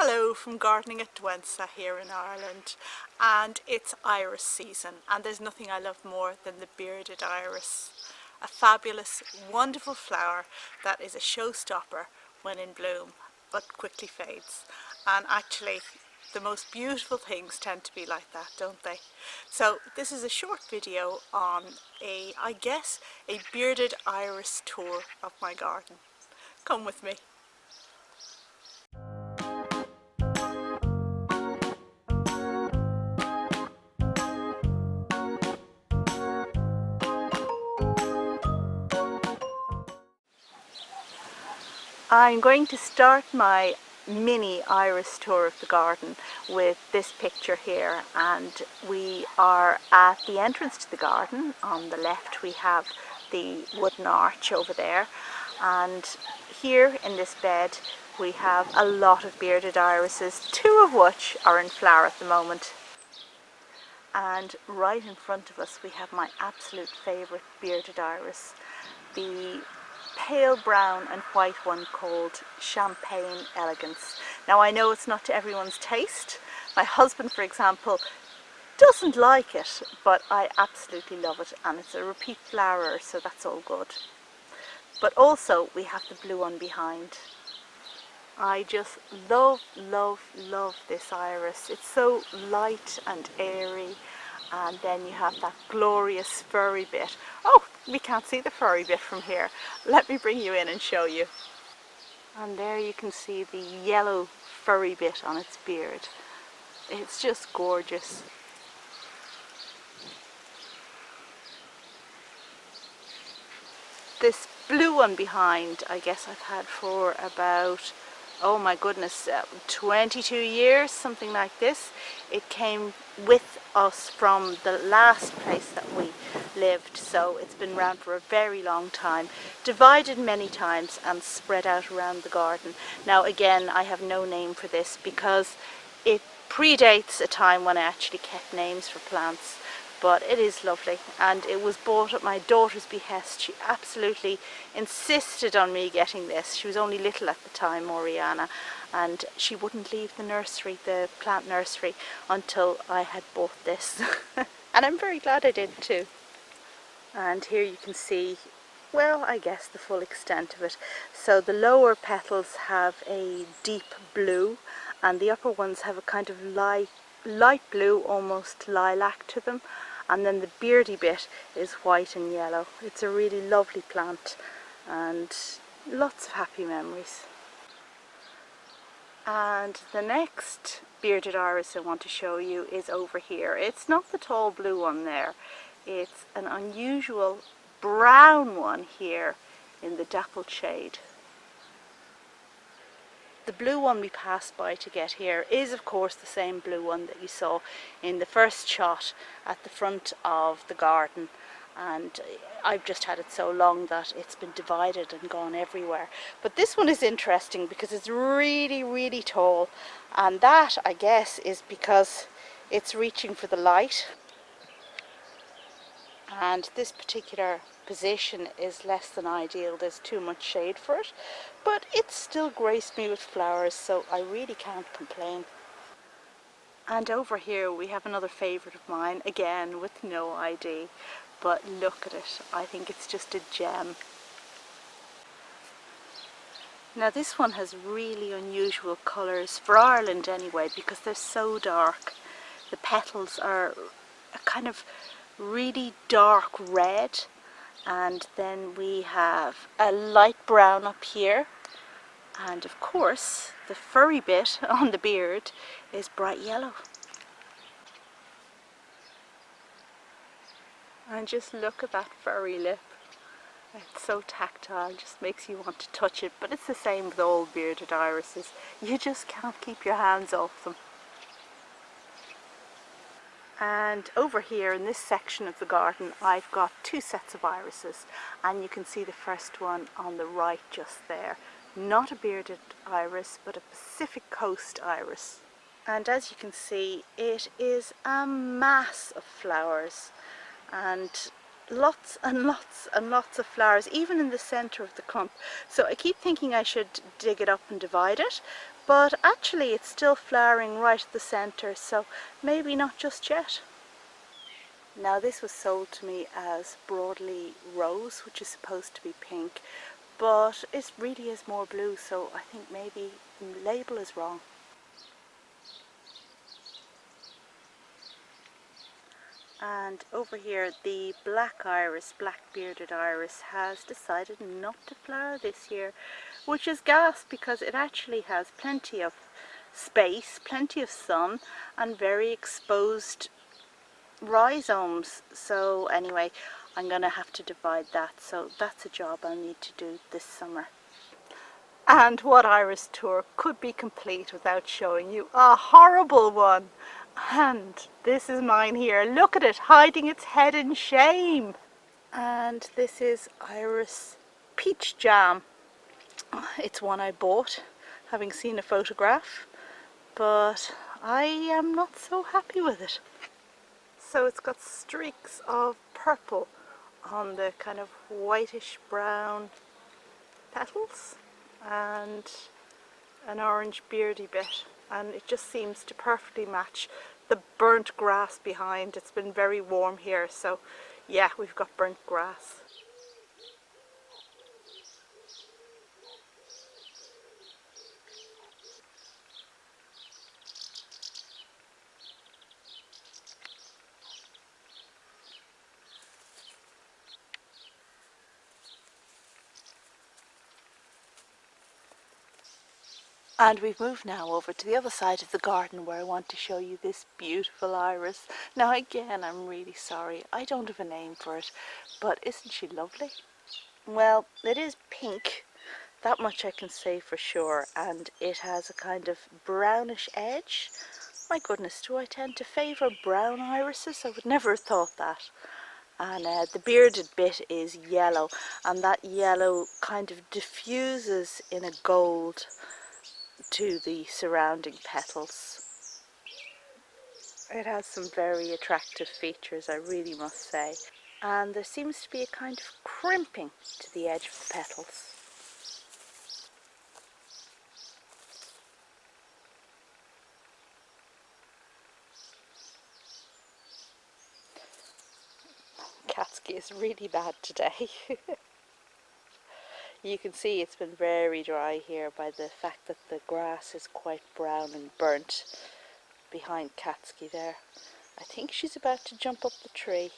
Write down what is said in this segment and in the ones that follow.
Hello from gardening at Douentza here in Ireland, and it's iris season, and there's nothing I love more than the bearded iris, a fabulous, wonderful flower that is a showstopper when in bloom but quickly fades. And actually the most beautiful things tend to be like that, don't they? So this is a short video on I guess a bearded iris tour of my garden. Come with me. I'm going to start my mini iris tour of the garden with this picture here, and we are at the entrance to the garden. On the left we have the wooden arch over there, and here in this bed we have a lot of bearded irises, two of which are in flower at the moment. And right in front of us we have my absolute favourite bearded iris, the pale brown and white one called Champagne Elegance. Now I know it's not to everyone's taste. My husband, for example, doesn't like it, but I absolutely love it, and it's a repeat flower, so that's all good. But also we have the blue one behind. I just love this iris. It's so light and airy, and then you have that glorious furry bit. Oh, we can't see the furry bit from here. Let me bring you in and show you. And there you can see the yellow furry bit on its beard. It's just gorgeous. This blue one behind, I guess I've had for about, oh my goodness, 22 years, something like this. It came with us from the last place that we lived, so it's been around for a very long time, divided many times and spread out around the garden. Now again, I have no name for this because it predates a time when I actually kept names for plants, but it is lovely, and it was bought at my daughter's behest. She absolutely insisted on me getting this. She was only little at the time, Oriana, and she wouldn't leave the nursery, the plant nursery, until I had bought this. And I'm very glad I did too. And here you can see, well, I guess the full extent of it. So the lower petals have a deep blue, and the upper ones have a kind of light blue, almost lilac to them. And then the beardy bit is white and yellow. It's a really lovely plant and lots of happy memories. And the next bearded iris I want to show you is over here. It's not the tall blue one there. It's an unusual brown one here in the dappled shade. The blue one we passed by to get here is of course the same blue one that you saw in the first shot at the front of the garden, and I've just had it so long that it's been divided and gone everywhere. But this one is interesting because it's really tall, and that I guess is because it's reaching for the light, and this particular position is less than ideal. There's too much shade for it, but it's still graced me with flowers, so I really can't complain. And over here we have another favourite of mine, again with no ID, but look at it. I think it's just a gem. Now this one has really unusual colours, for Ireland anyway, because they're so dark. The petals are a kind of really dark red, and then we have a light brown up here, and of course the furry bit on the beard is bright yellow. And just look at that furry lip. It's so tactile, just makes you want to touch it, but it's the same with all bearded irises. You just can't keep your hands off them. And over here in this section of the garden I've got two sets of irises, and you can see the first one on the right just there. Not a bearded iris, but a Pacific Coast iris. And as you can see, it is a mass of flowers, and lots and lots of flowers, even in the centre of the clump. So I keep thinking I should dig it up and divide it, but actually it's still flowering right at the centre, so maybe not just yet. Now this was sold to me as broadleaf rose, which is supposed to be pink, but it really is more blue, so I think maybe the label is wrong. And over here, the black iris, black bearded iris, has decided not to flower this year, which is gas because it actually has plenty of space, plenty of sun, and very exposed rhizomes. So anyway, I'm going to have to divide that, so that's a job I'll need to do this summer. And what iris tour could be complete without showing you a horrible one? And this is mine here. Look at it, hiding its head in shame. And this is Iris Peach Jam. It's one I bought, having seen a photograph, but I am not so happy with it. So it's got streaks of purple on the kind of whitish brown petals and an orange beardy bit, and it just seems to perfectly match the burnt grass behind. It's been very warm here, so yeah, we've got burnt grass. And we've moved now over to the other side of the garden where I want to show you this beautiful iris. Now again, I'm really sorry, I don't have a name for it, but isn't she lovely? Well, it is pink, that much I can say for sure, and it has a kind of brownish edge. My goodness, do I tend to favour brown irises? I would never have thought that. And the bearded bit is yellow, and that yellow kind of diffuses in a gold to the surrounding petals. It has some very attractive features, I really must say. And there seems to be a kind of crimping to the edge of the petals. Katsuki is really bad today. You can see it's been very dry here by the fact that the grass is quite brown and burnt behind Katsuki there. I think she's about to jump up the tree.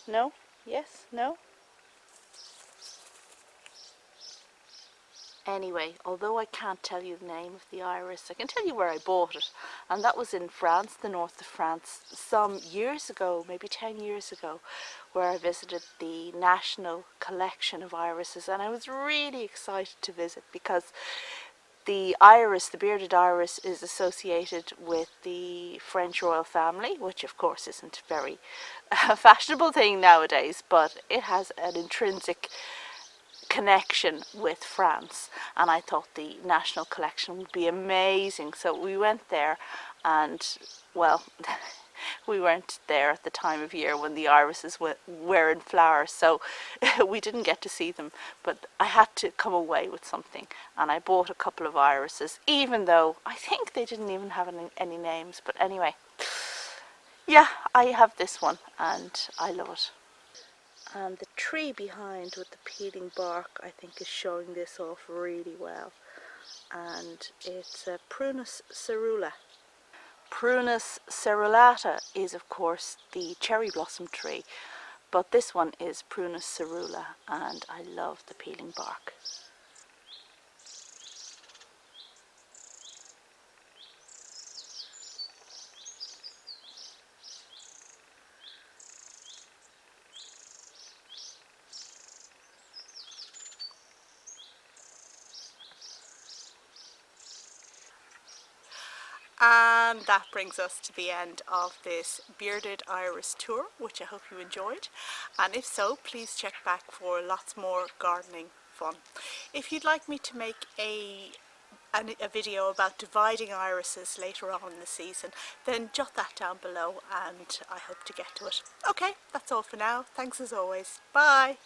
No? Yes? No? Anyway, although I can't tell you the name of the iris, I can tell you where I bought it. And that was in France, the north of France, some years ago, maybe 10 years ago, where I visited the National Collection of Irises. And I was really excited to visit because the iris, the bearded iris, is associated with the French royal family, which of course isn't a very fashionable thing nowadays, but it has an intrinsic connection with France, and I thought the National Collection would be amazing. So we went there, and well, we weren't there at the time of year when the irises were in flower, so we didn't get to see them, but I had to come away with something, and I bought a couple of irises, even though I think they didn't even have any names. But anyway, yeah, I have this one and I love it. And the tree behind with the peeling bark, I think, is showing this off really well. And it's a Prunus cerula. Prunus cerulata is, of course, the cherry blossom tree, but this one is Prunus cerula, and I love the peeling bark. And that brings us to the end of this bearded iris tour, which I hope you enjoyed. And if so, please check back for lots more gardening fun. If you'd like me to make a video about dividing irises later on in the season, then jot that down below and I hope to get to it. Okay, that's all for now. Thanks as always. Bye.